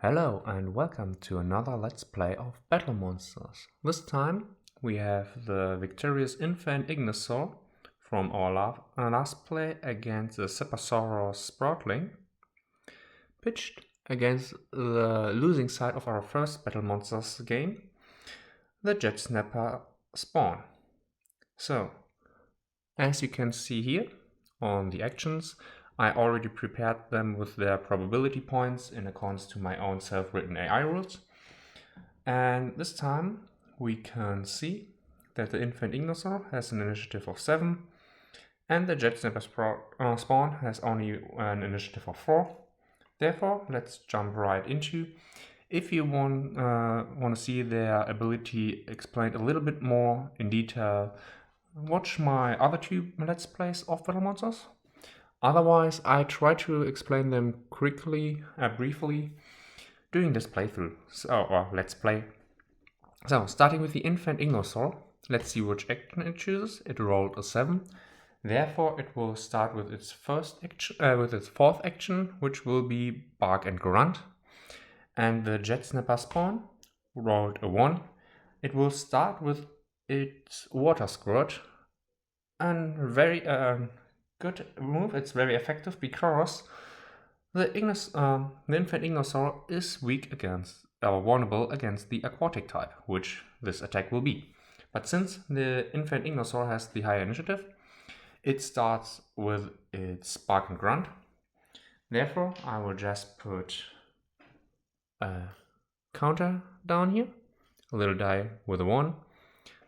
Hello and welcome to another Let's Play of BattleMonsters. This time we have the victorious Infant Ignisaur from our last play against the Jetsnapper Spawn, pitched against the losing side of our first BattleMonsters game, the Jetsnapper Spawn. So, as you can see here on the actions, I already prepared them with their probability points in accordance to my own self-written AI rules. And this time we can see that the Infant Ignisaur has an initiative of 7 and the Jetsnapper Spawn has only an initiative of 4. Therefore, let's jump right into. If you want to see their ability explained a little bit more in detail, watch my other two Let's Plays of BattleMonsters. Otherwise, I try to explain them quickly, briefly, during this playthrough, or let's play. So, starting with the Infant Ignisaur, let's see which action it chooses. It rolled a 7, therefore it will start with its fourth action, which will be Bark and Grunt. And the Jetsnapper Spawn rolled a 1. It will start with its Water Squirt, and very good move. It's very effective because the Infant Ignisaur is weak against or vulnerable against the aquatic type, which this attack will be. But since the Infant Ignisaur has the higher initiative, it starts with its Bark and Grunt. Therefore, I will just put a counter down here, a little die with a 1,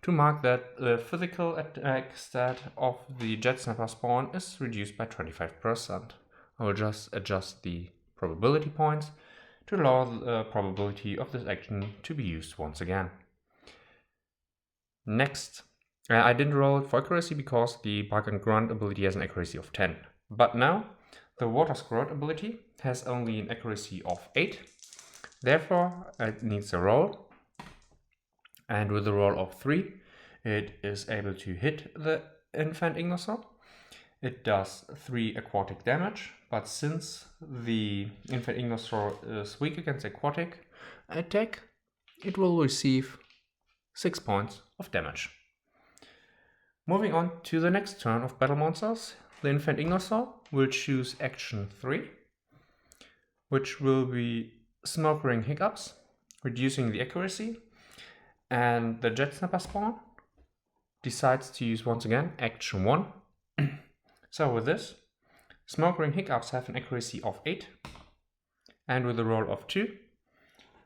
to mark that the physical attack stat of the Jetsnapper Spawn is reduced by 25%. I will just adjust the probability points to lower the probability of this action to be used once again. Next, I didn't roll it for accuracy because the Bark and Grunt ability has an accuracy of 10. But now, the Water Squirt ability has only an accuracy of 8. Therefore, it needs a roll. And with a roll of 3, it is able to hit the Infant Ignisaur. It does 3 aquatic damage, but since the Infant Ignisaur is weak against aquatic attack, it will receive 6 points of damage. Moving on to the next turn of BattleMonsters, the Infant Ignisaur will choose action 3, which will be Smoke Ring Hiccups, reducing the accuracy. And the Jetsnapper Spawn decides to use once again action 1. So with this, Smoke Ring Hiccups have an accuracy of 8, and with a roll of 2,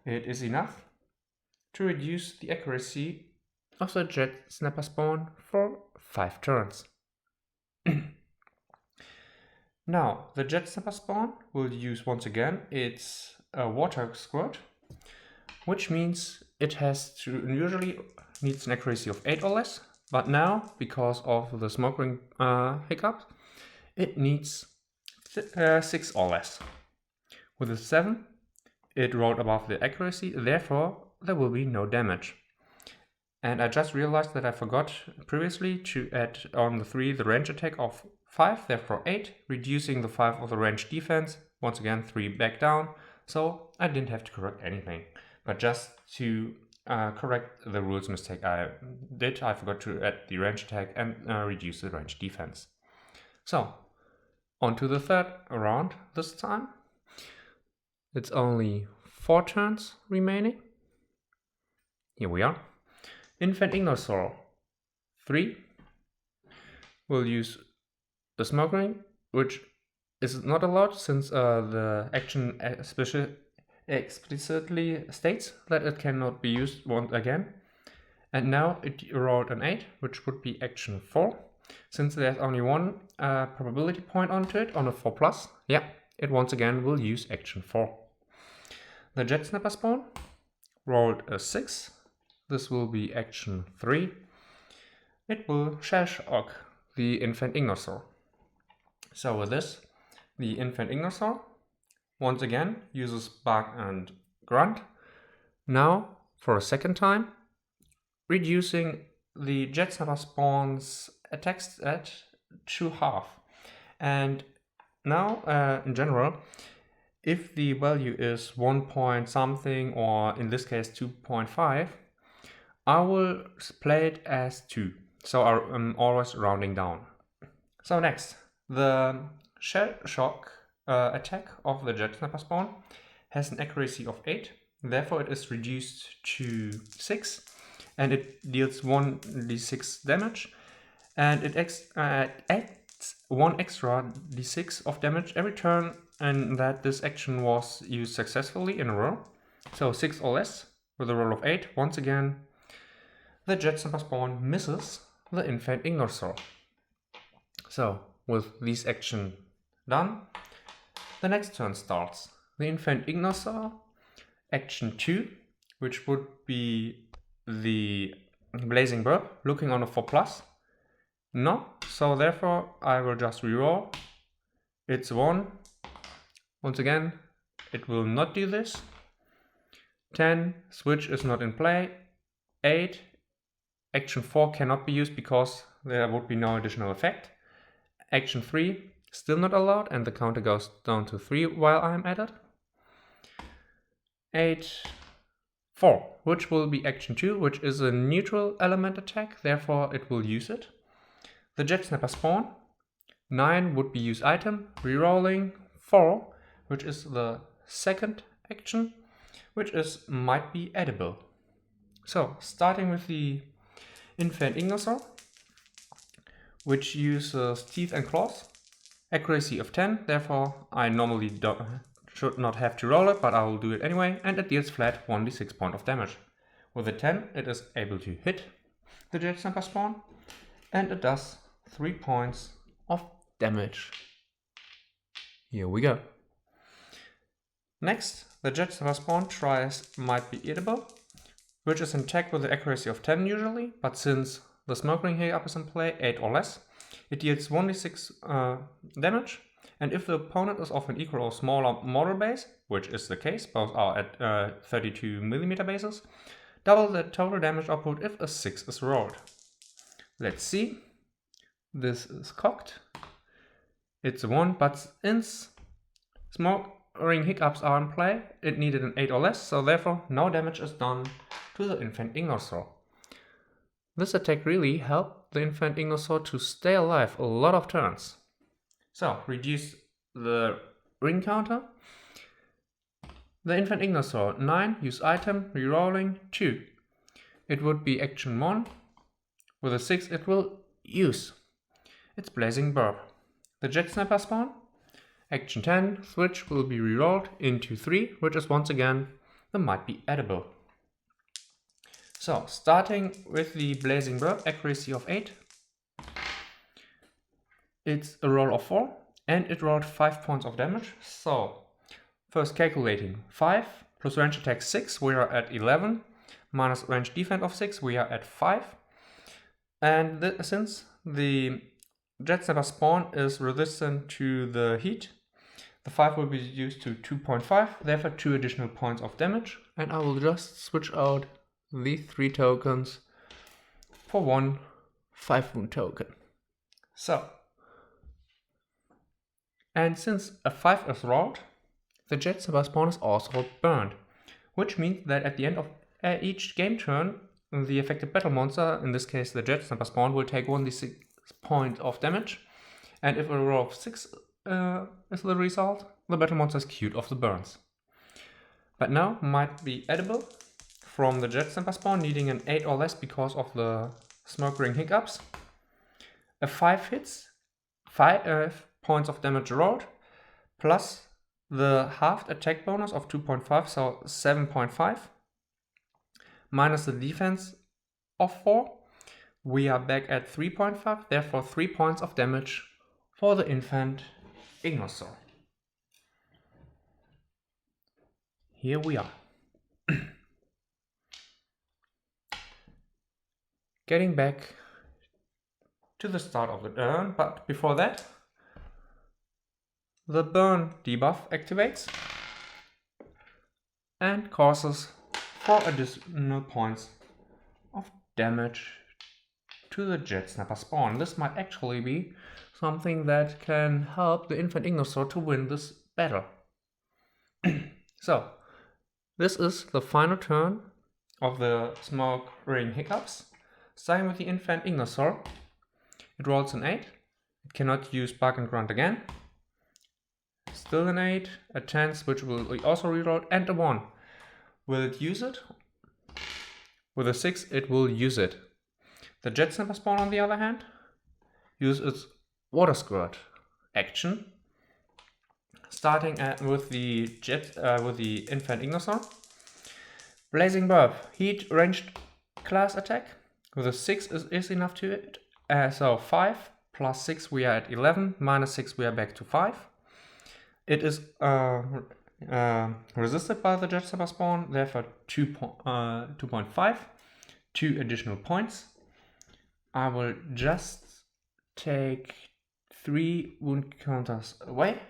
it is enough to reduce the accuracy of the Jetsnapper Spawn for 5 turns. Now, the Jetsnapper Spawn will use once again its Water Squirt, which means it usually needs an accuracy of 8 or less, but now, because of the Smoke Ring hiccups, it needs 6 or less. With a 7, it rolled above the accuracy, therefore there will be no damage. And I just realized that I forgot previously to add on the 3 the range attack of 5, therefore 8, reducing the 5 of the range defense, once again 3 back down, so I didn't have to correct anything. But just to correct the rules mistake I did, I forgot to add the range attack and reduce the range defense. So, on to the third round this time. It's only 4 turns remaining. Here we are. Infant Ignisaur 3 will use the Smoke Ring, which is not allowed since the action explicitly states that it cannot be used once again. And now it rolled an 8, which would be action 4. Since there's only 1 probability point onto it, on a 4+, it once again will use action 4. The Jetsnapper Spawn rolled a 6. This will be action 3. It will Shell Shock the Infant Ignisaur. So with this, the Infant Ignisaur once again uses Bark and Grunt, now for a second time, reducing the Jetsnapper Spawn's attack stat to half. And now, in general, if the value is 1 point something, or in this case 2.5, I will play it as 2. So I'm always rounding down. So next, the shell shock attack of the Jetsnapper Spawn has an accuracy of 8. Therefore it is reduced to 6, and it deals 1d6 damage, and it adds 1 extra d6 of damage every turn, and that this action was used successfully in a row. So 6 or less with a roll of 8. Once again, the Jetsnapper Spawn misses the Infant Ignisaur. So with this action done, the next turn starts. The Infant Ignisaur, action 2, which would be the Blazing Burp, looking on a 4+. No, so therefore I will just reroll. It's 1. Once again, it will not do this. 10, switch is not in play. 8, action 4 cannot be used because there would be no additional effect. Action 3, still not allowed, and the counter goes down to 3 while I'm at it. 8, 4, which will be action 2, which is a neutral element attack, therefore it will use it. The Jetsnapper Spawn, 9 would be use item, rerolling 4, which is the second action, which is might be edible. So starting with the Infant Ignisaur, which uses teeth and claws, accuracy of 10, therefore I normally should not have to roll it, but I will do it anyway, and it deals flat 1d6 point of damage. With a 10 it is able to hit the Jetsnapper Spawn, and it does 3 points of damage. Here we go. Next, the Jetsnapper Spawn tries might be edible, which is in attack with the accuracy of 10 usually, but since the smoke ring here up is in play, 8 or less, it deals 1d6 damage, and if the opponent is of an equal or smaller model base, which is the case, both are at 32mm bases, double the total damage output if a 6 is rolled. Let's see. This is cocked. It's a 1, but since smoke ring hiccups are in play, it needed an 8 or less, so therefore no damage is done to the Infant Ignisaur. This attack really helped the Infant Ignisaur to stay alive a lot of turns. So, reduce the ring counter. The Infant Ignisaur, 9, use item, rerolling 2. It would be action 1. With a 6 it will use its Blazing Burp. The Jetsnapper Spawn, action 10, switch will be rerolled into 3, which is once again the might be edible. So, starting with the Blazing Burp, accuracy of 8. It's a roll of 4, and it rolled 5 points of damage. So, first calculating 5, plus range attack 6, we are at 11, minus range defense of 6, we are at 5. And since the Jetsnapper Spawn is resistant to the heat, the 5 will be reduced to 2.5, therefore 2 additional points of damage. And I will just switch out these 3 tokens for 1 5 wound token. So, and since a 5 is rolled, the Jetsnapper Spawn is also burned, which means that at the end of each game turn, the affected battle monster, in this case the Jetsnapper Spawn, will take 1d6 point of damage, and if a roll of 6 is the result, the battle monster is cured of the burns. But now might be edible from the Jetsnapper Spawn, needing an 8 or less because of the smoke ring hiccups. A 5 hits, 5 points of damage rolled, plus the halved attack bonus of 2.5, so 7.5, minus the defense of 4. We are back at 3.5, therefore 3 points of damage for the Infant Ignisaur. Here we are. Getting back to the start of the turn, but before that, the burn debuff activates and causes 4 additional points of damage to the Jetsnapper Spawn. This might actually be something that can help the Infant Ignisaur to win this battle. So, this is the final turn of the smoke ring hiccups. Starting with the Infant Ignisaur. It rolls an 8. It cannot use Bark and Grunt again. Still an 8, a 10, which will also reroll, and a 1. Will it use it? With a 6, it will use it. The Jetsnapper Spawn, on the other hand, uses its Water Squirt action. Starting with the Infant Ignisaur. Blazing Burp, heat ranged class attack. With a 6 is enough to it. So 5 plus 6 we are at 11, minus 6 we are back to 5. It is resisted by the Jetsnapper Spawn, therefore 2.5, 2 additional points. I will just take 3 wound counters away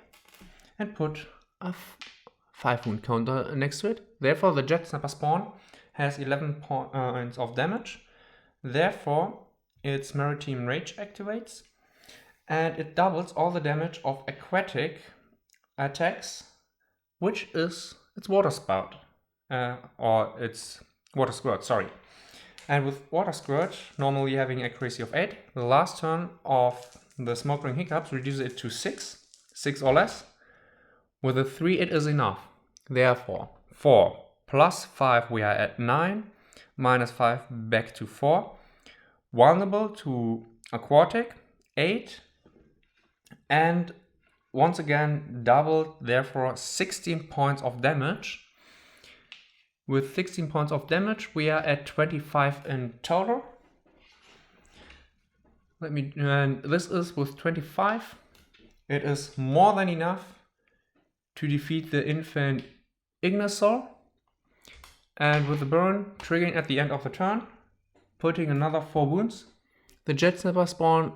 and put a 5 wound counter next to it. Therefore the Jetsnapper Spawn has 11 points of damage. Therefore its Maritime Rage activates and it doubles all the damage of aquatic attacks, which is its Water Spout, or its Water Squirt, sorry. And with Water Squirt, normally having accuracy of 8, the last turn of the Smoke Ring Hiccups reduces it to 6 or less. With a 3 it is enough. Therefore, 4 plus 5 we are at 9, minus 5 back to 4. Vulnerable to aquatic, 8, and once again doubled, therefore 16 points of damage. With 16 points of damage we are at 25 in total. And this is with 25. It is more than enough to defeat the Infant Ignisaur. And with the burn triggering at the end of the turn, putting another 4 wounds. The Jetsnapper Spawn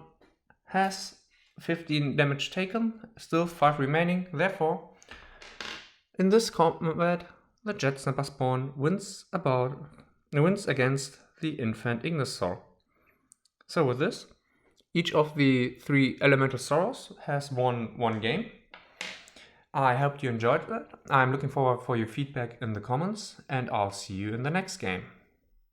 has 15 damage taken, still 5 remaining. Therefore, in this combat, the Jetsnapper Spawn wins against the Infant Ignisaur. So with this, each of the 3 elemental sorrows has won 1 game. I hope you enjoyed that. I'm looking forward for your feedback in the comments, and I'll see you in the next game.